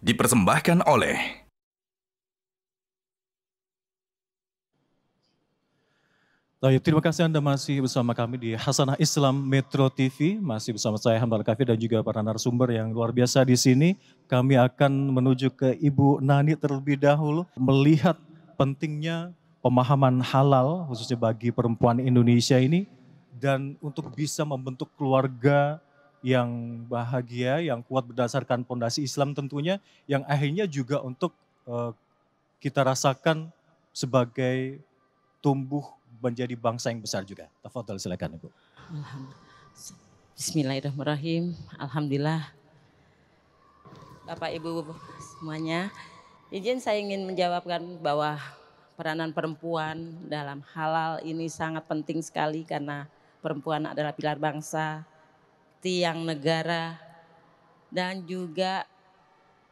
dipersembahkan oleh Baik, terima kasih Anda masih bersama kami di Hasanah Islam Metro TV. Masih bersama saya Hamdal Kafi dan juga para narasumber yang luar biasa di sini. Kami akan menuju ke Ibu Nani terlebih dahulu. Melihat pentingnya pemahaman halal khususnya bagi perempuan Indonesia ini. Dan untuk bisa membentuk keluarga yang bahagia, yang kuat berdasarkan pondasi Islam tentunya. Yang akhirnya juga untuk kita rasakan sebagai tumbuh menjadi bangsa yang besar juga. Tafadhal silakan Ibu. Bismillahirrahmanirrahim. Alhamdulillah. Bapak Ibu semuanya, izin saya ingin menjawabkan bahwa peranan perempuan dalam halal ini sangat penting sekali karena perempuan adalah pilar bangsa, tiang negara, dan juga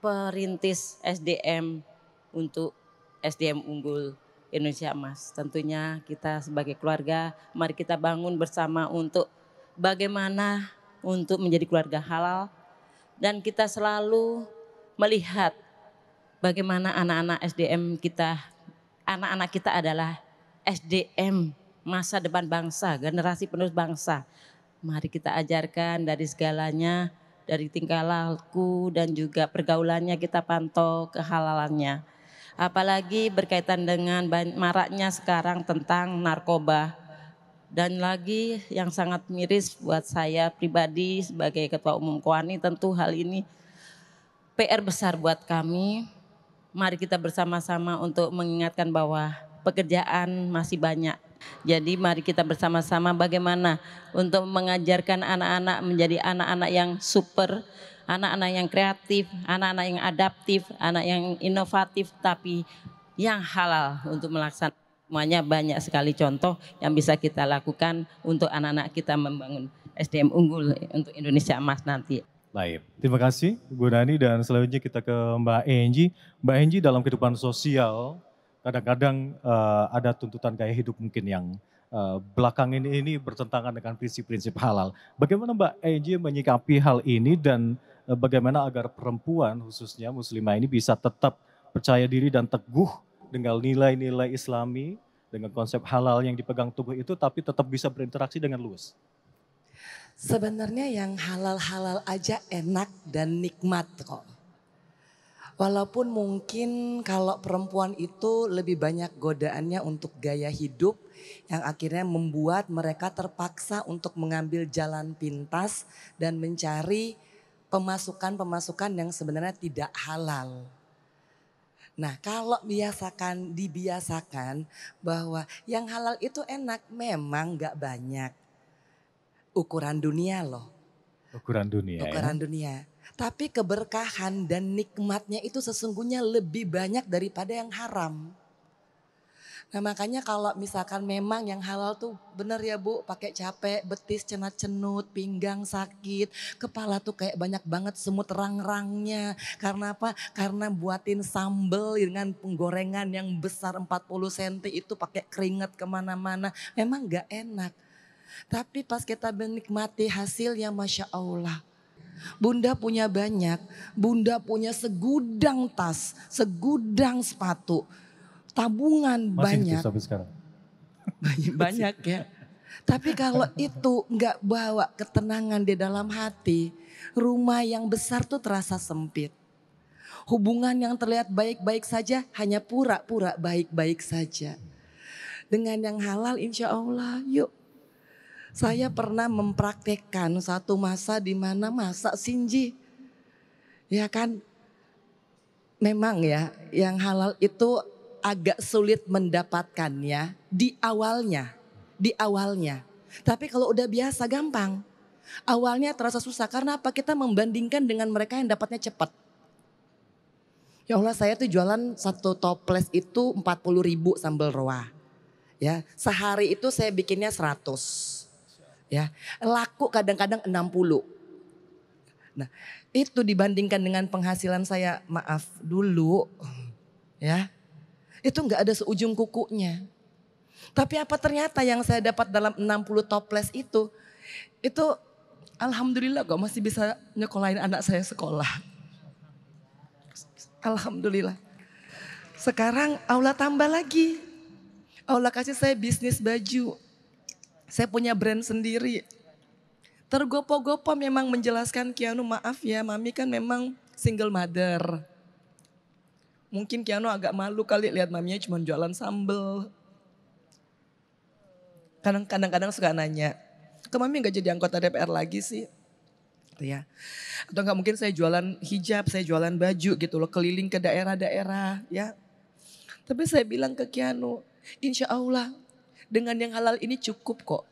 perintis SDM untuk SDM unggul Indonesia Emas. Tentunya kita sebagai keluarga, mari kita bangun bersama untuk bagaimana untuk menjadi keluarga halal. Dan kita selalu melihat bagaimana anak-anak SDM kita, anak-anak kita adalah SDM masa depan bangsa, generasi penerus bangsa. Mari kita ajarkan dari segalanya, dari tingkah laku dan juga pergaulannya kita pantau kehalalannya. Apalagi berkaitan dengan maraknya sekarang tentang narkoba. Dan lagi yang sangat miris buat saya pribadi sebagai Ketua Umum KOANI, tentu hal ini PR besar buat kami. Mari kita bersama-sama untuk mengingatkan bahwa pekerjaan masih banyak. Jadi mari kita bersama-sama bagaimana untuk mengajarkan anak-anak menjadi anak-anak yang super, anak-anak yang kreatif, anak-anak yang adaptif, anak yang inovatif, tapi yang halal untuk melaksanakan semuanya. Banyak sekali contoh yang bisa kita lakukan untuk anak-anak kita membangun SDM unggul untuk Indonesia Emas nanti. Baik, terima kasih Bu Nani dan selanjutnya kita ke Mbak Enji. Mbak Enji, dalam kehidupan sosial kadang-kadang ada tuntutan gaya hidup mungkin yang belakang ini bertentangan dengan prinsip-prinsip halal. Bagaimana Mbak Enji menyikapi hal ini dan bagaimana agar perempuan khususnya muslimah ini bisa tetap percaya diri dan teguh dengan nilai-nilai Islami, dengan konsep halal yang dipegang teguh itu tapi tetap bisa berinteraksi dengan luas? Sebenarnya yang halal-halal aja enak dan nikmat kok. Walaupun mungkin kalau perempuan itu lebih banyak godaannya untuk gaya hidup yang akhirnya membuat mereka terpaksa untuk mengambil jalan pintas dan mencari pemasukan-pemasukan yang sebenarnya tidak halal. Nah, kalau dibiasakan bahwa yang halal itu enak, memang gak banyak. Ukuran dunia loh. Ukuran dunia. Ukuran dunia. Tapi keberkahan dan nikmatnya itu sesungguhnya lebih banyak daripada yang haram. Nah makanya kalau misalkan memang yang halal tuh bener ya Bu, pakai capek, betis cenat-cenut, pinggang sakit, kepala tuh kayak banyak banget semut rang-rangnya. Karena apa? Karena buatin sambal dengan penggorengan yang besar 40 cm itu pakai keringat kemana-mana. Memang gak enak. Tapi pas kita menikmati hasilnya Masya Allah. Bunda punya banyak, Bunda punya segudang tas, segudang sepatu, tabungan masih banyak. Sampai sekarang. Banyak ya. Tapi kalau itu nggak bawa ketenangan di dalam hati, rumah yang besar tuh terasa sempit. Hubungan yang terlihat baik-baik saja hanya pura-pura baik-baik saja. Dengan yang halal insya Allah yuk. Saya pernah mempraktekkan satu masa di mana masak sinji. Ya kan, memang ya yang halal itu agak sulit mendapatkannya di awalnya. Tapi kalau udah biasa gampang. Awalnya terasa susah karena apa? Kita membandingkan dengan mereka yang dapatnya cepat. Ya Allah, saya tuh jualan satu toples itu 40.000 sambal roa. Ya, sehari itu saya bikinnya 100. Ya, laku kadang-kadang 60. Nah, itu dibandingkan dengan penghasilan saya, maaf dulu, ya, itu nggak ada seujung kukunya. Tapi apa ternyata yang saya dapat dalam 60 toples itu alhamdulillah kok masih bisa nyekolahin anak saya sekolah. Alhamdulillah. Sekarang Allah tambah lagi. Allah kasih saya bisnis baju. Saya punya brand sendiri. Tergopo-gopo memang menjelaskan Kianu, maaf ya Mami kan memang single mother. Mungkin Kianu agak malu kali lihat Maminya cuma jualan sambel. Kadang-kadang suka nanya, ke Mami gak jadi anggota DPR lagi sih? Ya. Atau enggak mungkin saya jualan hijab, saya jualan baju gitu loh, keliling ke daerah-daerah ya. Tapi saya bilang ke Kianu, insya Allah dengan yang halal ini cukup kok.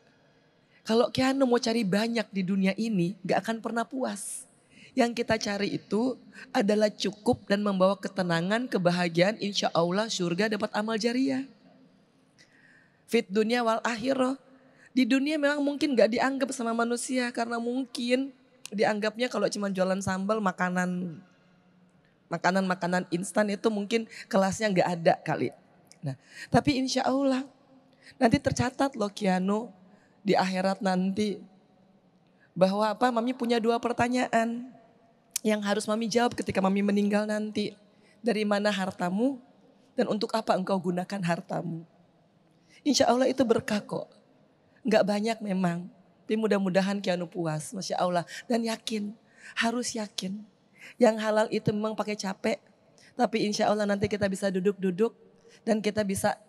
Kalau Kianu mau cari banyak di dunia ini gak akan pernah puas. Yang kita cari itu adalah cukup dan membawa ketenangan, kebahagiaan, insya Allah surga dapat amal jariah. Fit dunia wal akhirah. Di dunia memang mungkin gak dianggap sama manusia karena mungkin dianggapnya kalau cuma jualan sambal makanan instan itu mungkin kelasnya gak ada kali. Nah, tapi insya Allah nanti tercatat loh Kianu di akhirat nanti bahwa apa Mami punya 2 pertanyaan yang harus Mami jawab ketika Mami meninggal nanti. Dari mana hartamu dan untuk apa engkau gunakan hartamu. Insya Allah itu berkah kok. Enggak banyak memang. Tapi mudah-mudahan Kianu puas. Masya Allah. Dan yakin. Harus yakin. Yang halal itu memang pakai capek. Tapi insya Allah nanti kita bisa duduk-duduk. Dan kita bisa.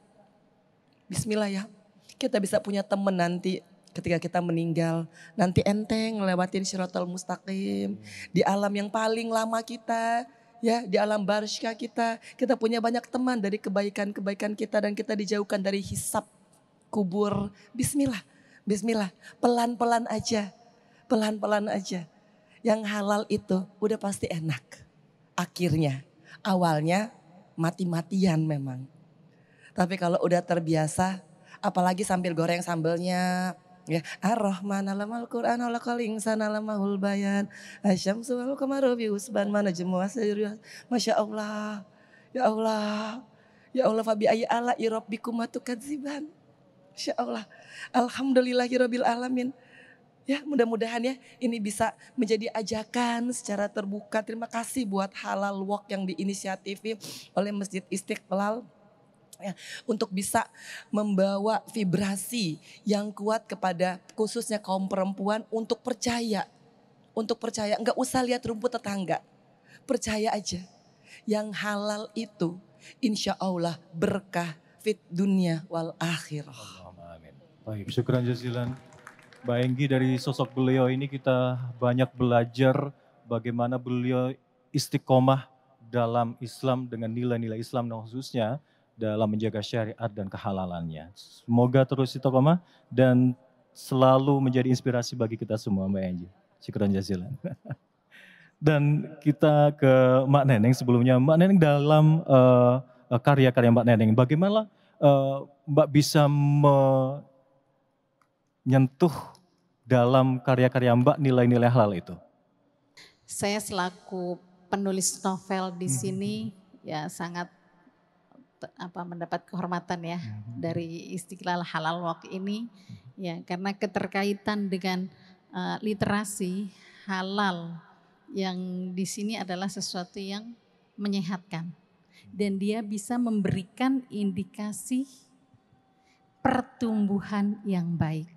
Bismillah ya. Kita bisa punya teman nanti. Ketika kita meninggal. Nanti enteng ngelewatin Syiratal Mustaqim. Di alam yang paling lama kita. Ya, di alam barzkah kita punya banyak teman dari kebaikan-kebaikan kita dan kita dijauhkan dari hisab kubur. Bismillah, bismillah, pelan-pelan aja, pelan-pelan aja. Yang halal itu udah pasti enak. Akhirnya, awalnya mati-matian memang. Tapi kalau udah terbiasa, apalagi sambil goreng sambelnya. Ya, Ar-Rahman alamal Quran alaqal insana alamahul bayan asyamsu wal qamaru bi husban manajmu wasiriyah. Masya Allah. Ya Allah. Ya Allah fabi ayyi ala rabbikum tukadziban. Masya Allah. Alhamdulillahirabbil alamin. Ya, mudah-mudahan ya ini bisa menjadi ajakan secara terbuka. Terima kasih buat Halal Walk yang diinisiatifi oleh Masjid Istiqlal. Ya, untuk bisa membawa vibrasi yang kuat kepada khususnya kaum perempuan untuk percaya. Untuk percaya, enggak usah lihat rumput tetangga. Percaya aja. Yang halal itu insya Allah berkah fit dunia wal akhirah. Amin. Baik, syukran jazilan. Mbak Enggi, dari sosok beliau ini kita banyak belajar bagaimana beliau istiqomah dalam Islam dengan nilai-nilai Islam dan khususnya dalam menjaga syariat dan kehalalannya. Semoga terus istiqomah dan selalu menjadi inspirasi bagi kita semua Mbak Enggi. Syukran jazilan. Dan kita ke Mbak Neneng sebelumnya. Mbak Neneng dalam karya-karya Mbak Neneng, bagaimana Mbak bisa menyentuh dalam karya-karya Mbak nilai-nilai halal itu? Saya selaku penulis novel di sini ya sangat mendapat kehormatan ya dari Istiqlal Halal Walk ini ya karena keterkaitan dengan literasi halal yang di sini adalah sesuatu yang menyehatkan dan dia bisa memberikan indikasi pertumbuhan yang baik.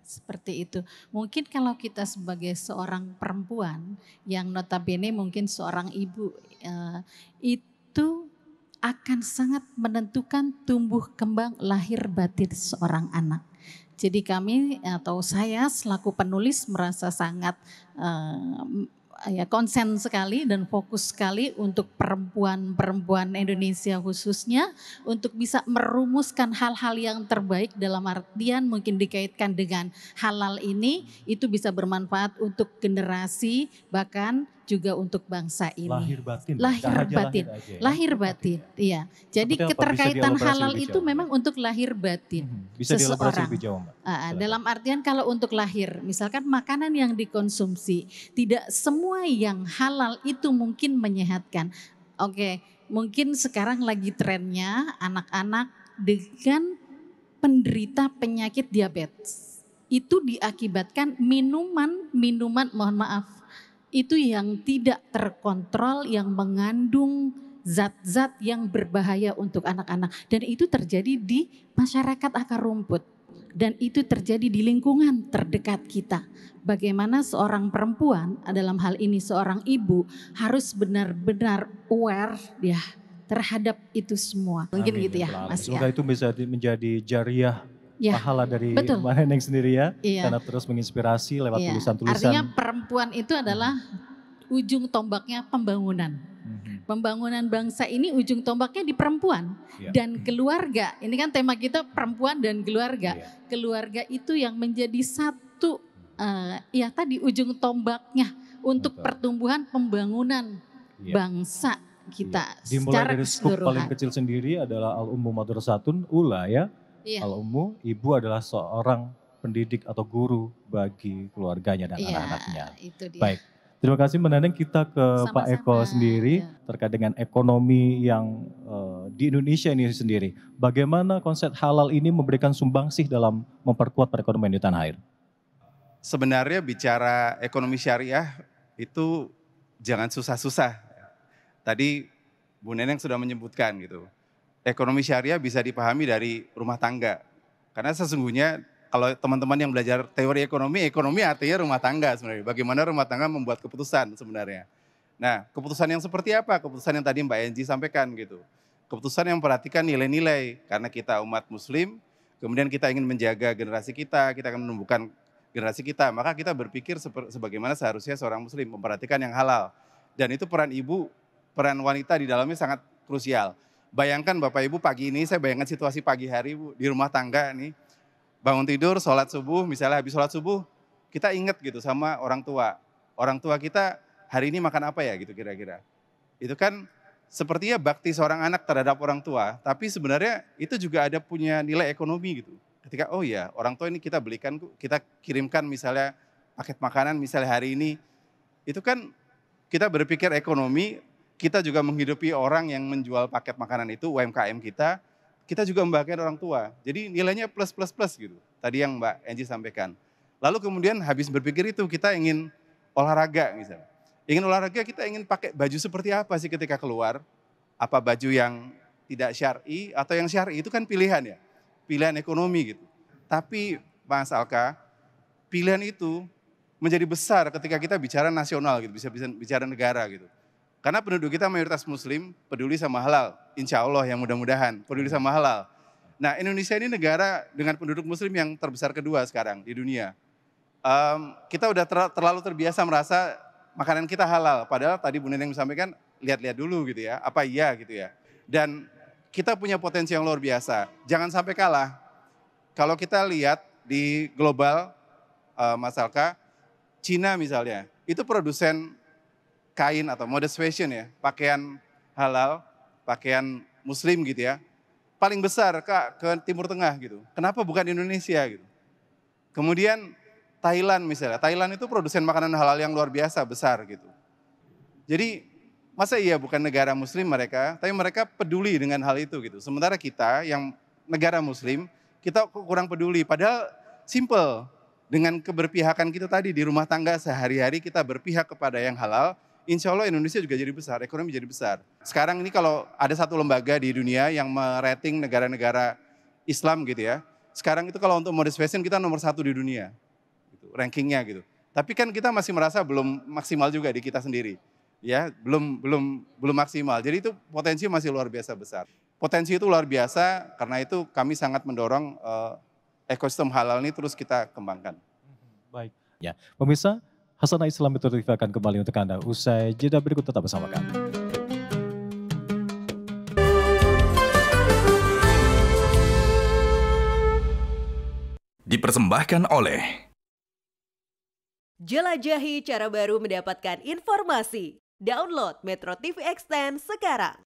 Seperti itu. Mungkin kalau kita sebagai seorang perempuan yang notabene mungkin seorang ibu itu akan sangat menentukan tumbuh kembang lahir batin seorang anak. Jadi kami atau saya selaku penulis merasa sangat konsen sekali dan fokus sekali untuk perempuan-perempuan Indonesia khususnya untuk bisa merumuskan hal-hal yang terbaik dalam artian mungkin dikaitkan dengan halal ini itu bisa bermanfaat untuk generasi bahkan juga untuk bangsa ini. Lahir batin. Lahir batin. Iya. Jadi keterkaitan halal itu memang untuk lahir batin. Bisa dielaborasi lebih jauh, Mbak. Dalam artian kalau untuk lahir, misalkan makanan yang dikonsumsi, tidak semua yang halal itu mungkin menyehatkan. Oke, mungkin sekarang lagi trennya anak-anak dengan penderita penyakit diabetes. Itu diakibatkan minuman mohon maaf, itu yang tidak terkontrol, yang mengandung zat-zat yang berbahaya untuk anak-anak. Dan itu terjadi di masyarakat akar rumput. Dan itu terjadi di lingkungan terdekat kita. Bagaimana seorang perempuan, dalam hal ini seorang ibu, harus benar-benar aware ya terhadap itu semua. Mungkin Amin, gitu ya Mas ya. Semoga itu bisa menjadi jariah Ya, pahala dari betul. Mbak Neneng sendiri ya. Iya. Karena terus menginspirasi lewat Iya. tulisan-tulisan. Artinya perempuan itu adalah ujung tombaknya pembangunan. Pembangunan bangsa ini ujung tombaknya di perempuan dan keluarga. Ini kan tema kita perempuan dan keluarga. Keluarga itu yang menjadi satu ya tadi ujung tombaknya untuk pertumbuhan pembangunan bangsa kita Dimulai secara dari skup paling keseluruhan. kecil sendiri adalah Al-Ummu Madrasatun Ula ya. Iya. Al-Ummu, ibu adalah seorang pendidik atau guru bagi keluarganya dan Iya, anak-anaknya. itu dia. Baik, terima kasih Mbak Neneng. Kita ke Pak Eko Sama-sama, sendiri ya. terkait dengan ekonomi yang di Indonesia ini sendiri. Bagaimana konsep halal ini memberikan sumbangsih dalam memperkuat perekonomian di tanah air? Sebenarnya bicara ekonomi syariah itu jangan susah-susah. Tadi Bu Neneng sudah menyebutkan gitu. Ekonomi syariah bisa dipahami dari rumah tangga. Karena sesungguhnya kalau teman-teman yang belajar teori ekonomi artinya rumah tangga sebenarnya. Bagaimana rumah tangga membuat keputusan sebenarnya. Nah, keputusan yang seperti apa? Keputusan yang tadi Mbak Enji sampaikan gitu. Keputusan yang memperhatikan nilai-nilai. Karena kita umat muslim, kemudian kita ingin menjaga generasi kita akan menumbuhkan generasi kita. Maka kita berpikir sebagaimana seharusnya seorang muslim memperhatikan yang halal. Dan itu peran ibu, peran wanita di dalamnya sangat krusial. Bayangkan Bapak Ibu pagi ini, saya bayangkan situasi pagi hari Bu, di rumah tangga nih. Bangun tidur, sholat subuh, misalnya habis sholat subuh, kita ingat gitu sama orang tua. Orang tua kita hari ini makan apa ya gitu kira-kira. Itu kan sepertinya bakti seorang anak terhadap orang tua, tapi sebenarnya itu juga ada punya nilai ekonomi gitu. Ketika oh ya orang tua ini kita belikan, kita kirimkan misalnya paket makanan misalnya hari ini, itu kan kita berpikir ekonomi, kita juga menghidupi orang yang menjual paket makanan itu, UMKM kita juga membahagiakan orang tua. Jadi nilainya plus gitu, tadi yang Mbak Enji sampaikan. Lalu kemudian habis berpikir itu kita ingin olahraga misalnya. Ingin olahraga kita ingin pakai baju seperti apa sih ketika keluar? Apa baju yang tidak syar'i atau yang syar'i itu kan pilihan ya, pilihan ekonomi gitu. Tapi Mas Alka, pilihan itu menjadi besar ketika kita bicara nasional gitu, bisa bicara negara gitu. Karena penduduk kita mayoritas muslim, peduli sama halal. Insya Allah yang mudah-mudahan, peduli sama halal. Nah Indonesia ini negara dengan penduduk muslim yang terbesar kedua sekarang di dunia. Kita udah terlalu terbiasa merasa makanan kita halal. Padahal tadi Bu Neneng sampaikan, lihat-lihat dulu gitu ya, apa iya gitu ya. Dan kita punya potensi yang luar biasa. Jangan sampai kalah. Kalau kita lihat di global, Mas Alka, Cina misalnya, itu produsen kain atau modest fashion ya, pakaian halal, pakaian muslim gitu ya, paling besar ke Timur Tengah gitu. Kenapa bukan Indonesia gitu? Kemudian Thailand misalnya, Thailand itu produsen makanan halal yang luar biasa besar gitu. Jadi masa iya bukan negara muslim mereka, tapi mereka peduli dengan hal itu gitu. Sementara kita yang negara muslim, kita kurang peduli. Padahal simple, dengan keberpihakan kita tadi di rumah tangga sehari-hari kita berpihak kepada yang halal, insya Allah Indonesia juga jadi besar, ekonomi jadi besar. Sekarang ini kalau ada satu lembaga di dunia yang merating negara-negara Islam gitu ya. Sekarang itu kalau untuk modest fashion kita nomor 1 di dunia, gitu, rankingnya gitu. Tapi kan kita masih merasa belum maksimal juga di kita sendiri, ya belum maksimal. Jadi itu potensi masih luar biasa besar. Potensi itu luar biasa, karena itu kami sangat mendorong ekosistem halal ini terus kita kembangkan. Baik, ya pemirsa. Hasanah Islam Metro TV akan kembali untuk Anda. Usai jeda berikut tetap bersama kami. Dipersembahkan oleh Jelajahi cara baru mendapatkan informasi. Download Metro TV Extend sekarang.